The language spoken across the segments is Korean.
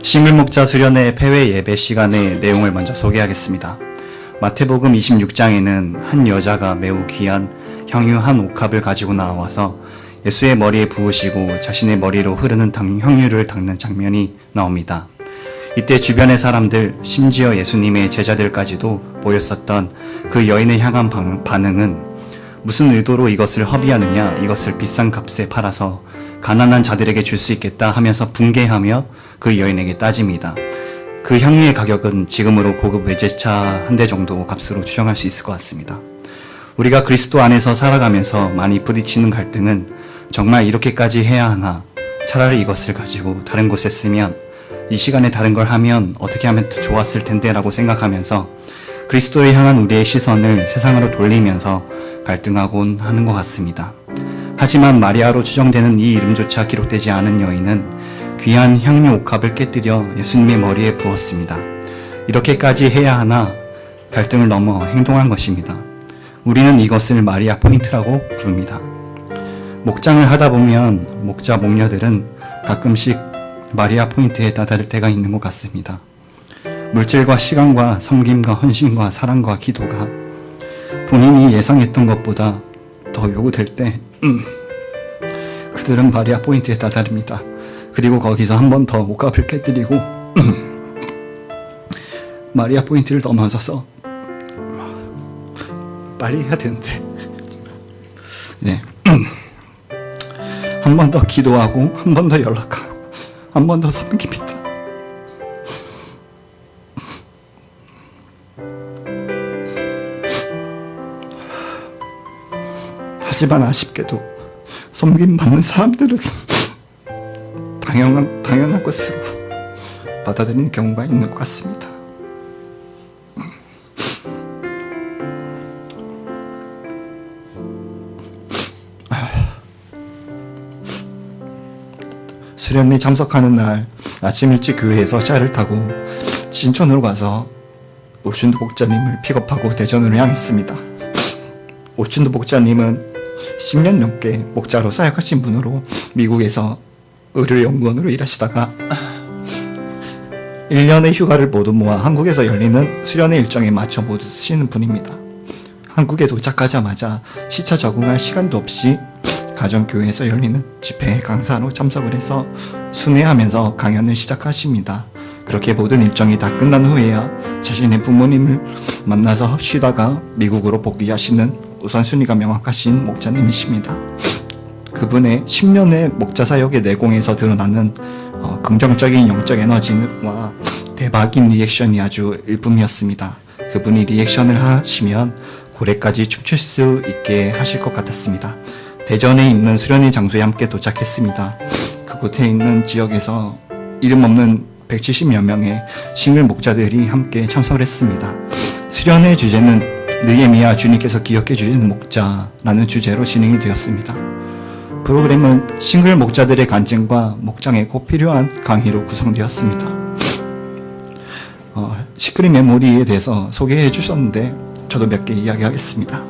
싱글목자 수련회 폐회 예배 시간의 내용을 먼저 소개하겠습니다. 마태복음 26장에는 한 여자가 매우 귀한 향유 한 옥합을 가지고 나와서 예수의 머리에 부으시고 자신의 머리로 흐르는 향유를 닦는 장면이 나옵니다. 이때 주변의 사람들, 심지어 예수님의 제자들까지도 모였었던 그 여인을 향한 반응은 무슨 의도로 이것을 허비하느냐, 이것을 비싼 값에 팔아서 가난한 자들에게 줄 수 있겠다 하면서 붕괴하며 그 여인에게 따집니다. 그 향유의 가격은 지금으로 고급 외제차 한 대 정도 값으로 추정할 수 있을 것 같습니다. 우리가 그리스도 안에서 살아가면서 많이 부딪히는 갈등은 정말 이렇게까지 해야 하나, 차라리 이것을 가지고 다른 곳에 쓰면, 이 시간에 다른 걸 하면 어떻게 하면 더 좋았을 텐데 라고 생각하면서 그리스도에 향한 우리의 시선을 세상으로 돌리면서 갈등하곤 하는 것 같습니다. 하지만 마리아로 추정되는 이 이름조차 기록되지 않은 여인은 귀한 향유 옥합을 깨뜨려 예수님의 머리에 부었습니다. 이렇게까지 해야 하나 갈등을 넘어 행동한 것입니다. 우리는 이것을 마리아 포인트라고 부릅니다. 목장을 하다 보면 목자 목녀들은 가끔씩 마리아 포인트에 다다를 때가 있는 것 같습니다. 물질과 시간과 섬김과 헌신과 사랑과 기도가 본인이 예상했던 것보다 더 요구될 때 그들은 마리아 포인트에 다다릅니다. 그리고 거기서 한 번 더 옥합을 깨뜨리고 마리아 포인트를 넘어서서 빨리 해야 되는데 한 번 더 기도하고 한 번 더 연락하고 한 번 더 섬깁니다. 하지만 아쉽게도 섬김받는 사람들은 당연한 것으로 받아들이는 경우가 있는 것 같습니다. 수련회 참석하는 날 아침 일찍 교회에서 차를 타고 신촌으로 가서 오춘도 목자님을 픽업하고 대전으로 향했습니다. 오춘도 목자님은 10년 넘게 목자로 사역하신 분으로 미국에서 의료연구원으로 일하시다가 1년의 휴가를 모두 모아 한국에서 열리는 수련회 일정에 맞춰 모두 쓰시는 분입니다. 한국에 도착하자마자 시차 적응할 시간도 없이 가정교회에서 열리는 집회에 강사로 참석을 해서 순회하면서 강연을 시작하십니다. 그렇게 모든 일정이 다 끝난 후에야 자신의 부모님을 만나서 쉬다가 미국으로 복귀하시는 우선순위가 명확하신 목자님이십니다. 그분의 10년의 목자 사역의 내공에서 드러나는 긍정적인 영적 에너지와 대박인 리액션이 아주 일품이었습니다. 그분이 리액션을 하시면 고래까지 춤출 수 있게 하실 것 같았습니다. 대전에 있는 수련회 장소에 함께 도착했습니다. 그곳에 있는 지역에서 이름 없는 170여 명의 싱글 목자들이 함께 참석을 했습니다. 수련회 주제는 느헤미야 주님께서 기억해 주신 목자라는 주제로 진행이 되었습니다. 프로그램은 싱글 목자들의 간증과 목장에 꼭 필요한 강의로 구성되었습니다. 시크릿 메모리에 대해서 소개해 주셨는데 저도 몇 개 이야기하겠습니다.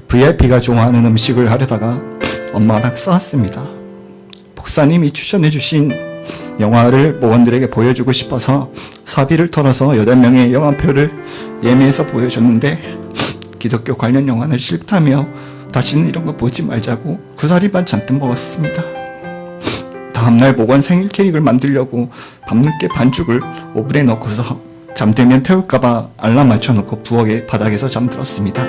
VIP가 좋아하는 음식을 하려다가 엄마랑 싸웠습니다. 목사님이 추천해 주신 영화를 모원들에게 보여주고 싶어서 사비를 털어서 8명의 영화표를 예매해서 보여줬는데 기독교 관련 영화는 싫다며 다시는 이런 거 보지 말자고 구사리만 잔뜩 먹었습니다. 다음날 모건 생일 케이크를 만들려고 밤늦게 반죽을 오븐에 넣고서 잠들면 태울까봐 알람 맞춰놓고 부엌에 바닥에서 잠들었습니다.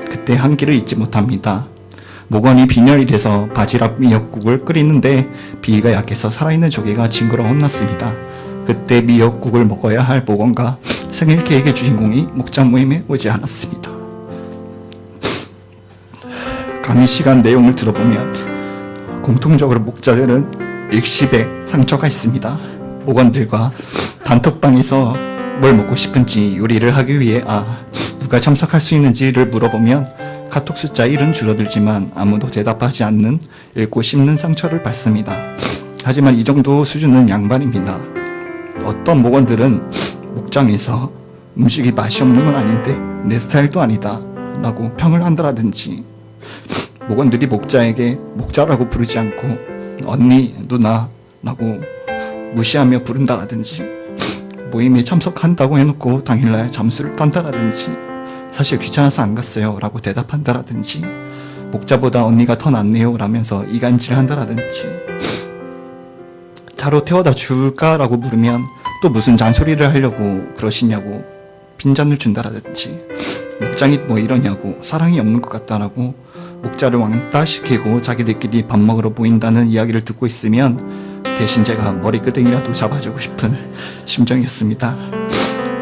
그때 한기를 잊지 못합니다. 모건이 빈혈이 돼서 바지락 미역국을 끓이는데 비위가 약해서 살아있는 조개가 징그러 혼났습니다. 그때 미역국을 먹어야 할 모건과 생일 케이크의 주인공이 목장 모임에 오지 않았습니다. 강의 시간 내용을 들어보면 공통적으로 목자들은 일십에 상처가 있습니다. 모건들과 단톡방에서 뭘 먹고 싶은지 요리를 하기 위해 누가 참석할 수 있는지를 물어보면 카톡 숫자 1은 줄어들지만 아무도 대답하지 않는 읽고 씹는 상처를 받습니다. 하지만 이 정도 수준은 양반입니다. 어떤 목원들은 목장에서 음식이 맛이 없는 건 아닌데 내 스타일도 아니다 라고 평을 한다라든지, 목원들이 목자에게 목자라고 부르지 않고 언니, 누나 라고 무시하며 부른다라든지, 모임에 참석한다고 해놓고 당일날 잠수를 딴다라든지, 사실 귀찮아서 안 갔어요 라고 대답한다라든지, 목자보다 언니가 더 낫네요 라면서 이간질 한다라든지, 차로 태워다 줄까? 라고 물으면 또 무슨 잔소리를 하려고 그러시냐고 빈잔을 준다라든지, 목장이 뭐 이러냐고 사랑이 없는 것 같다라고 목자를 왕따시키고 자기들끼리 밥 먹으러 모인다는 이야기를 듣고 있으면 대신 제가 머리끄댕이라도 잡아주고 싶은 심정이었습니다.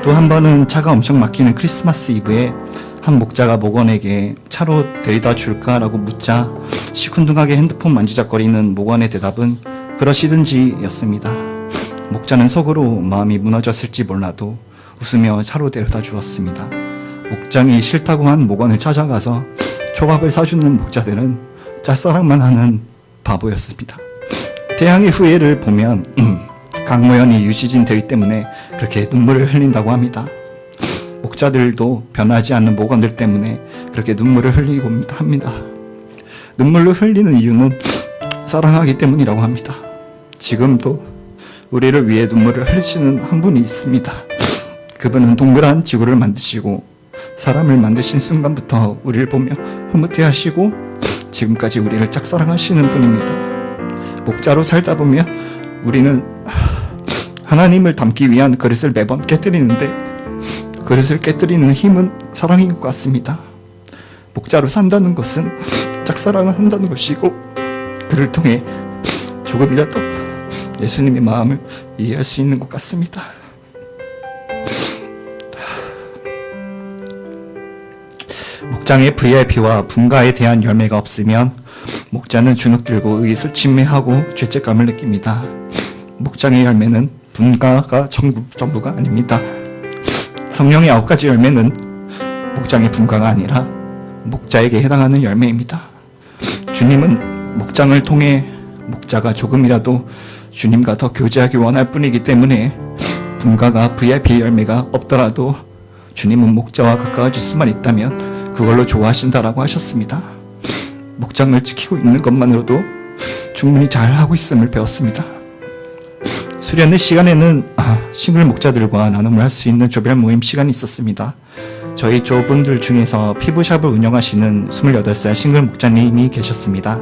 또 한 번은 차가 엄청 막히는 크리스마스 이브에 한 목자가 목원에게 차로 데려다 줄까라고 묻자 시큰둥하게 핸드폰 만지작거리는 목원의 대답은 그러시든지 였습니다. 목자는 속으로 마음이 무너졌을지 몰라도 웃으며 차로 데려다 주었습니다. 목장이 싫다고 한 목원을 찾아가서 초밥을 사주는 목자들은 짝사랑만 하는 바보였습니다. 태양의 후예를 보면 강모연이 유시진 대위 때문에 그렇게 눈물을 흘린다고 합니다. 목자들도 변하지 않는 목원들 때문에 그렇게 눈물을 흘리고 합니다. 눈물을 흘리는 이유는 사랑하기 때문이라고 합니다. 지금도 우리를 위해 눈물을 흘리시는 한 분이 있습니다. 그분은 동그란 지구를 만드시고 사람을 만드신 순간부터 우리를 보며 흐뭇해하시고 지금까지 우리를 짝사랑하시는 분입니다. 목자로 살다 보면 우리는 하나님을 담기 위한 그릇을 매번 깨뜨리는데 그릇을 깨뜨리는 힘은 사랑인 것 같습니다. 목자로 산다는 것은 짝사랑을 한다는 것이고 그를 통해 조금이라도 예수님의 마음을 이해할 수 있는 것 같습니다. 목장의 VIP와 분가에 대한 열매가 없으면 목자는 주눅 들고 의기소침해하고 죄책감을 느낍니다. 목장의 열매는 분가가 전부가 아닙니다. 성령의 9가지 열매는 목장의 분가가 아니라 목자에게 해당하는 열매입니다. 주님은 목장을 통해 목자가 조금이라도 주님과 더 교제하기 원할 뿐이기 때문에 분가가 VIP 열매가 없더라도 주님은 목자와 가까워질 수만 있다면 그걸로 좋아하신다라고 하셨습니다. 목장을 지키고 있는 것만으로도 충분히 잘하고 있음을 배웠습니다. 수련회 시간에는 싱글 목자들과 나눔을 할 수 있는 조별 모임 시간이 있었습니다. 저희 조분들 중에서 피부샵을 운영하시는 28살 싱글 목자님이 계셨습니다.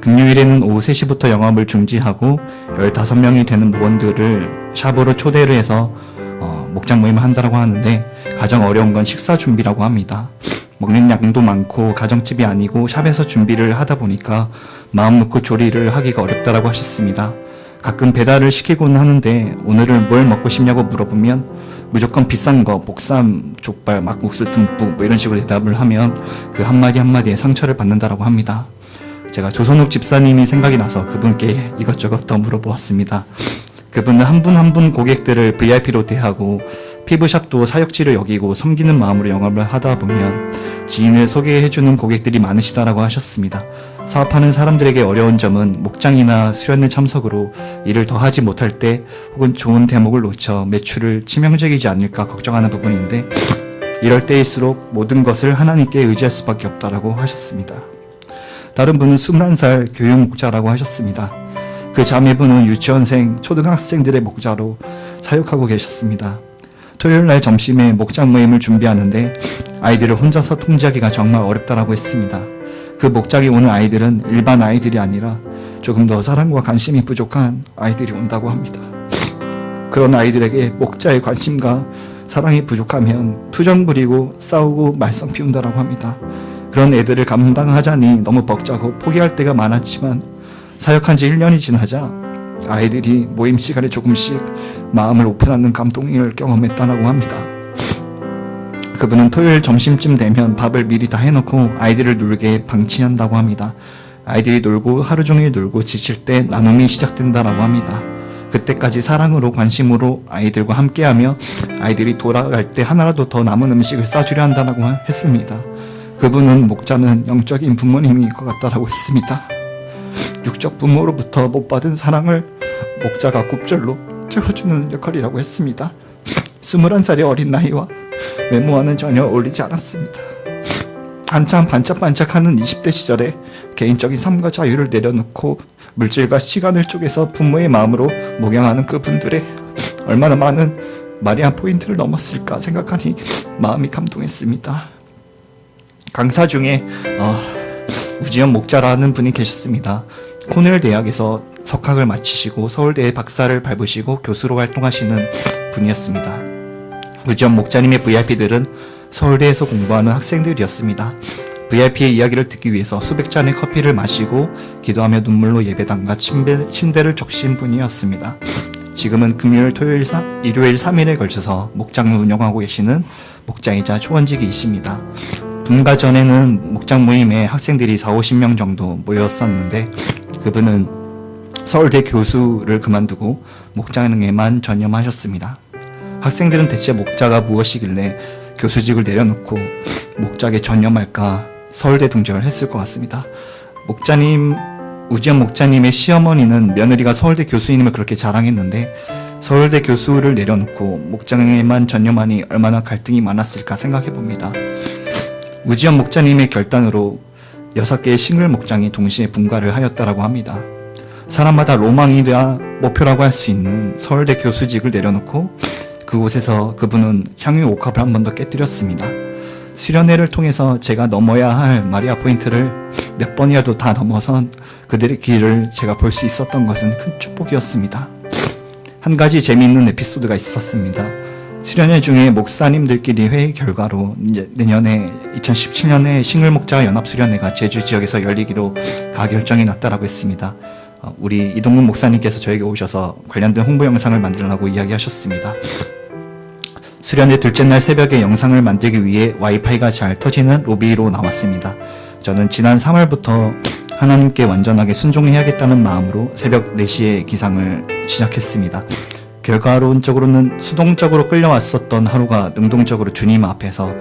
금요일에는 오후 3시부터 영업을 중지하고 15명이 되는 목원들을 샵으로 초대를 해서 목장 모임을 한다고 하는데 가장 어려운 건 식사 준비라고 합니다. 먹는 양도 많고 가정집이 아니고 샵에서 준비를 하다 보니까 마음 놓고 조리를 하기가 어렵다고 하셨습니다. 가끔 배달을 시키곤 하는데 오늘은 뭘 먹고 싶냐고 물어보면 무조건 비싼 거, 복삼, 족발, 막국수 듬뿍 뭐 이런 식으로 대답을 하면 그 한마디 한마디에 상처를 받는다고 합니다. 제가 조선욱 집사님이 생각이 나서 그분께 이것저것 더 물어보았습니다. 그분은 한 분 한 분 고객들을 VIP로 대하고 피부샵도 사역지를 여기고 섬기는 마음으로 영업을 하다 보면 지인을 소개해주는 고객들이 많으시다라고 하셨습니다. 사업하는 사람들에게 어려운 점은 목장이나 수련회 참석으로 일을 더 하지 못할 때 혹은 좋은 대목을 놓쳐 매출을 치명적이지 않을까 걱정하는 부분인데 이럴 때일수록 모든 것을 하나님께 의지할 수밖에 없다라고 하셨습니다. 다른 분은 21살 교육 목자라고 하셨습니다. 그 자매분은 유치원생, 초등학생들의 목자로 사역하고 계셨습니다. 토요일날 점심에 목장 모임을 준비하는데 아이들을 혼자서 통제하기가 정말 어렵다라고 했습니다. 그 목장에 오는 아이들은 일반 아이들이 아니라 조금 더 사랑과 관심이 부족한 아이들이 온다고 합니다. 그런 아이들에게 목자의 관심과 사랑이 부족하면 투정 부리고 싸우고 말썽 피운다라고 합니다. 그런 애들을 감당하자니 너무 벅차고 포기할 때가 많았지만 사역한 지 1년이 지나자 아이들이 모임 시간에 조금씩 마음을 오픈하는 감동을 경험했다고 합니다. 그분은 토요일 점심쯤 되면 밥을 미리 다 해놓고 아이들을 놀게 방치한다고 합니다. 아이들이 놀고 하루 종일 놀고 지칠 때 나눔이 시작된다고 합니다. 그때까지 사랑으로 관심으로 아이들과 함께하며 아이들이 돌아갈 때 하나라도 더 남은 음식을 싸주려 한다고 했습니다. 그분은 목자는 영적인 부모님인 것 같다고 했습니다. 육적 부모로부터 못 받은 사랑을 목자가 곱절로 채워주는 역할이라고 했습니다. 21살의 어린 나이와 외모와는 전혀 어울리지 않았습니다. 한참 반짝반짝하는 20대 시절에 개인적인 삶과 자유를 내려놓고 물질과 시간을 쪼개서 부모의 마음으로 목양하는 그분들의 얼마나 많은 마리아 포인트를 넘었을까 생각하니 마음이 감동했습니다. 강사 중에 우지연 목자라는 분이 계셨습니다. 코넬 대학에서 석학을 마치시고 서울대에 박사를 밟으시고 교수로 활동하시는 분이었습니다. 우지연 목자님의 VIP들은 서울대에서 공부하는 학생들이었습니다. VIP의 이야기를 듣기 위해서 수백 잔의 커피를 마시고 기도하며 눈물로 예배당과 침대를 적신 분이었습니다. 지금은 금요일, 토요일, 일요일 3일에 걸쳐서 목장을 운영하고 계시는 목장이자 초원직이십니다. 분가 전에는 목장 모임에 학생들이 40-50명 정도 모였었는데 그분은 서울대 교수를 그만두고 목장에만 전념하셨습니다. 학생들은 대체 목자가 무엇이길래 교수직을 내려놓고 목장에 전념할까 서울대 등록을 했을 것 같습니다. 우지연 목자님의 시어머니는 며느리가 서울대 교수님을 그렇게 자랑했는데 서울대 교수를 내려놓고 목장에만 전념하니 얼마나 갈등이 많았을까 생각해봅니다. 우지연 목자님의 결단으로 6개의 싱글 목장이 동시에 분가를 하였다라고 합니다. 사람마다 로망이라 목표라고 할 수 있는 서울대 교수직을 내려놓고 그곳에서 그분은 향유 옥합을 한 번 더 깨뜨렸습니다. 수련회를 통해서 제가 넘어야 할 마리아 포인트를 몇 번이라도 다 넘어선 그들의 길을 제가 볼 수 있었던 것은 큰 축복이었습니다. 한 가지 재미있는 에피소드가 있었습니다. 수련회 중에 목사님들끼리 회의 결과로 내년에 2017년에 싱글목자 연합수련회가 제주 지역에서 열리기로 가결정이 났다라고 했습니다. 우리 이동문 목사님께서 저에게 오셔서 관련된 홍보 영상을 만들라고 이야기하셨습니다. 수련회 둘째 날 새벽에 영상을 만들기 위해 와이파이가 잘 터지는 로비로 나왔습니다. 저는 지난 3월부터 하나님께 완전하게 순종해야겠다는 마음으로 새벽 4시에 기상을 시작했습니다. 결과론적으로는 수동적으로 끌려왔었던 하루가 능동적으로 주님 앞에서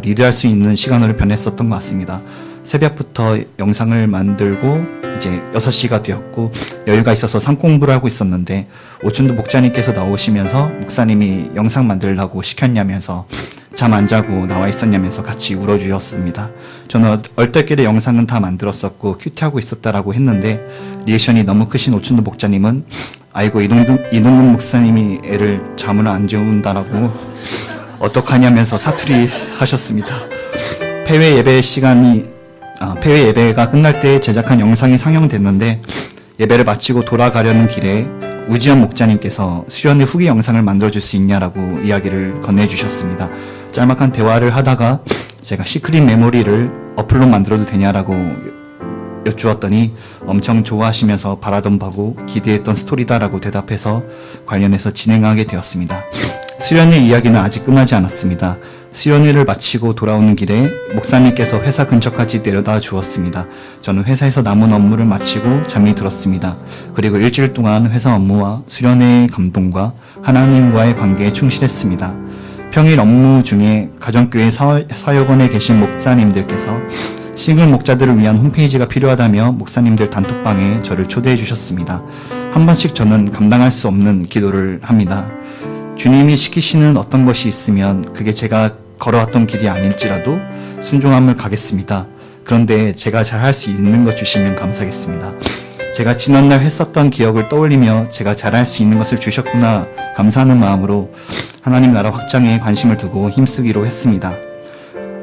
리드할 수 있는 시간으로 변했었던 것 같습니다. 새벽부터 영상을 만들고 이제 6시가 되었고 여유가 있어서 상공부를 하고 있었는데 오춘도 목자님께서 나오시면서 목사님이 영상 만들라고 시켰냐면서 잠 안 자고 나와 있었냐면서 같이 울어주셨습니다. 저는 얼떨결에 영상은 다 만들었었고 큐티하고 있었다라고 했는데 리액션이 너무 크신 오춘도 목자님은 아이고 이동문 목사님이 애를 잠을 안 재운다라고 어떡하냐면서 사투리 하셨습니다. 폐회 예배가 끝날 때 제작한 영상이 상영됐는데 예배를 마치고 돌아가려는 길에 우지연 목자님께서 수련회 후기 영상을 만들어줄 수 있냐라고 이야기를 건네주셨습니다. 짤막한 대화를 하다가 제가 시크릿 메모리를 어플로 만들어도 되냐라고 여쭈었더니 엄청 좋아하시면서 바라던 바고 기대했던 스토리다라고 대답해서 관련해서 진행하게 되었습니다. 수련회 이야기는 아직 끝나지 않았습니다. 수련회를 마치고 돌아오는 길에 목사님께서 회사 근처까지 내려다 주었습니다. 저는 회사에서 남은 업무를 마치고 잠이 들었습니다. 그리고 일주일 동안 회사 업무와 수련회의 감동과 하나님과의 관계에 충실했습니다. 평일 업무 중에 가정교회 사역원에 계신 목사님들께서 싱글 목자들을 위한 홈페이지가 필요하다며 목사님들 단톡방에 저를 초대해 주셨습니다. 한 번씩 저는 감당할 수 없는 기도를 합니다. 주님이 시키시는 어떤 것이 있으면 그게 제가 걸어왔던 길이 아닐지라도 순종함을 가겠습니다. 그런데 제가 잘할 수 있는 것 주시면 감사하겠습니다. 제가 지난날 했었던 기억을 떠올리며 제가 잘할 수 있는 것을 주셨구나 감사하는 마음으로 하나님 나라 확장에 관심을 두고 힘쓰기로 했습니다.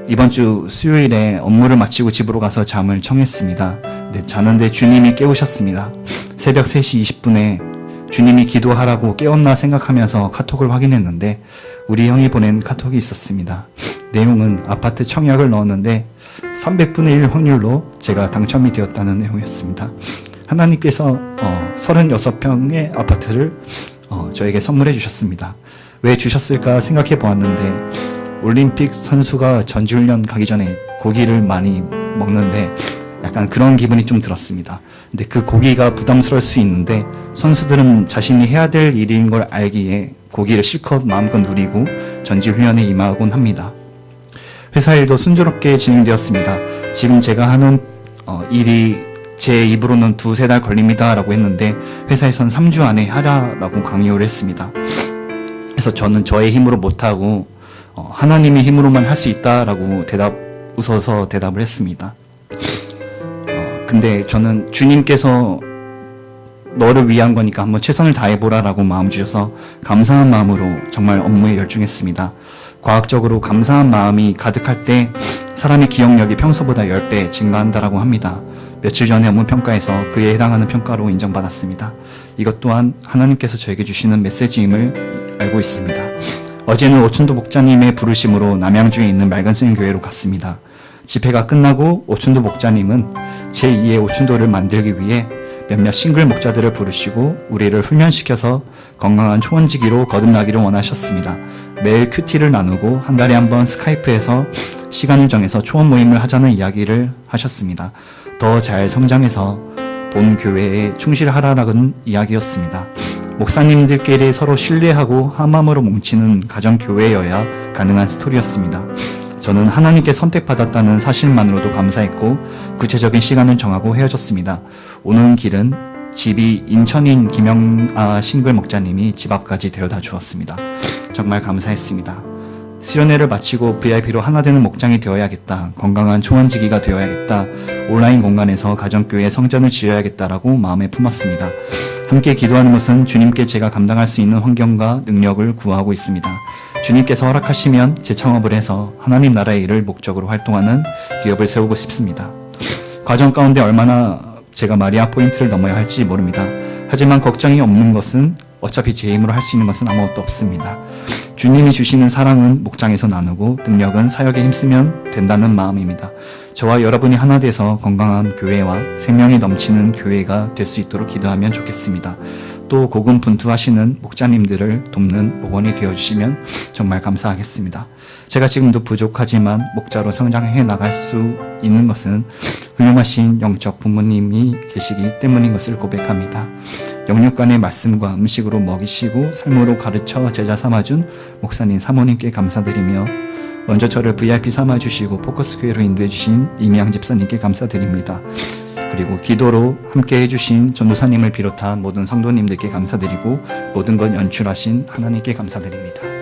이번 주 수요일에 업무를 마치고 집으로 가서 잠을 청했습니다. 자는데 주님이 깨우셨습니다. 새벽 3시 20분에 주님이 기도하라고 깨웠나 생각하면서 카톡을 확인했는데 우리 형이 보낸 카톡이 있었습니다. 내용은 아파트 청약을 넣었는데 300분의 1 확률로 제가 당첨이 되었다는 내용이었습니다. 하나님께서 36평의 아파트를 저에게 선물해 주셨습니다. 왜 주셨을까 생각해 보았는데 올림픽 선수가 전지훈련 가기 전에 고기를 많이 먹는데 약간 그런 기분이 좀 들었습니다. 근데 그 고기가 부담스러울 수 있는데 선수들은 자신이 해야 될 일인 걸 알기에 고기를 실컷 마음껏 누리고 전지훈련에 임하곤 합니다. 회사 일도 순조롭게 진행되었습니다. 지금 제가 하는 일이 제 입으로는 2-3달 걸립니다 라고 했는데 회사에선 3주 안에 하라라고 강요를 했습니다. 그래서 저는 저의 힘으로 못하고 하나님의 힘으로만 할 수 있다라고 웃어서 대답을 했습니다. 근데 저는 주님께서 너를 위한 거니까 한번 최선을 다해보라라고 마음 주셔서 감사한 마음으로 정말 업무에 열중했습니다. 과학적으로 감사한 마음이 가득할 때 사람의 기억력이 평소보다 10배 증가한다라고 합니다. 며칠 전에 업무 평가에서 그에 해당하는 평가로 인정받았습니다. 이것 또한 하나님께서 저에게 주시는 메시지임을 알고 있습니다. 어제는 오춘도 목자님의 부르심으로 남양주에 있는 맑은수님 교회로 갔습니다. 집회가 끝나고 오춘도 목자님은 제2의 오춘도를 만들기 위해 몇몇 싱글 목자들을 부르시고 우리를 훈련시켜서 건강한 초원지기로 거듭나기를 원하셨습니다. 매일 큐티를 나누고 한 달에 한 번 스카이프에서 시간을 정해서 초원 모임을 하자는 이야기를 하셨습니다. 더 잘 성장해서 본 교회에 충실하라는 이야기였습니다. 목사님들끼리 서로 신뢰하고 한마음으로 뭉치는 가정교회여야 가능한 스토리였습니다. 저는 하나님께 선택받았다는 사실만으로도 감사했고 구체적인 시간을 정하고 헤어졌습니다. 오는 길은 집이 인천인 김영아 싱글 목자님이 집 앞까지 데려다 주었습니다. 정말 감사했습니다. 수련회를 마치고 VIP로 하나 되는 목장이 되어야겠다. 건강한 초원지기가 되어야겠다. 온라인 공간에서 가정교회 성전을 지어야겠다라고 마음에 품었습니다. 함께 기도하는 것은 주님께 제가 감당할 수 있는 환경과 능력을 구하고 있습니다. 주님께서 허락하시면 재창업을 해서 하나님 나라의 일을 목적으로 활동하는 기업을 세우고 싶습니다. 과정 가운데 얼마나 제가 마리아 포인트를 넘어야 할지 모릅니다. 하지만 걱정이 없는 것은 어차피 제 힘으로 할 수 있는 것은 아무것도 없습니다. 주님이 주시는 사랑은 목장에서 나누고 능력은 사역에 힘쓰면 된다는 마음입니다. 저와 여러분이 하나 돼서 건강한 교회와 생명이 넘치는 교회가 될 수 있도록 기도하면 좋겠습니다. 또 고군분투하시는 목자님들을 돕는 목원이 되어주시면 정말 감사하겠습니다. 제가 지금도 부족하지만 목자로 성장해 나갈 수 있는 것은 훌륭하신 영적 부모님이 계시기 때문인 것을 고백합니다. 영육간의 말씀과 음식으로 먹이시고 삶으로 가르쳐 제자 삼아준 목사님 사모님께 감사드리며 먼저 저를 VIP 삼아주시고 포커스교회로 인도해주신 이미양 집사님께 감사드립니다. 그리고 기도로 함께 해주신 전도사님을 비롯한 모든 성도님들께 감사드리고 모든 것 연출하신 하나님께 감사드립니다.